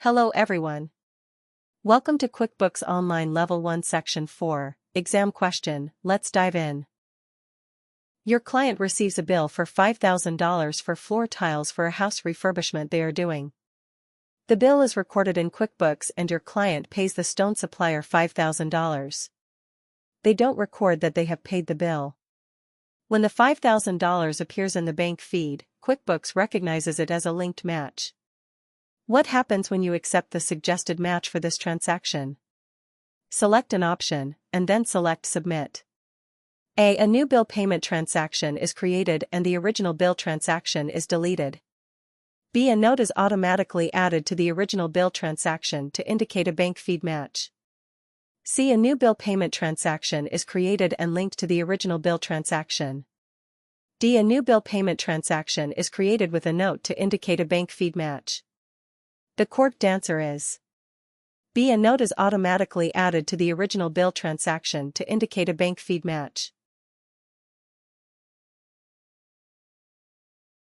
Hello everyone. Welcome to QuickBooks Online Level 1 Section 4, Exam Question. Let's dive in. Your client receives a bill for $5,000 for floor tiles for a house refurbishment they are doing. The bill is recorded in QuickBooks and your client pays the stone supplier $5,000. They don't record that they have paid the bill. When the $5,000 appears in the bank feed, QuickBooks recognizes it as a linked match. What happens when you accept the suggested match for this transaction? Select an option, and then select Submit. A new bill payment transaction is created and the original bill transaction is deleted. B. A note is automatically added to the original bill transaction to indicate a bank feed match. C. A new bill payment transaction is created and linked to the original bill transaction. D. A new bill payment transaction is created with a note to indicate a bank feed match. The correct answer is B. A note is automatically added to the original bill transaction to indicate a bank feed match.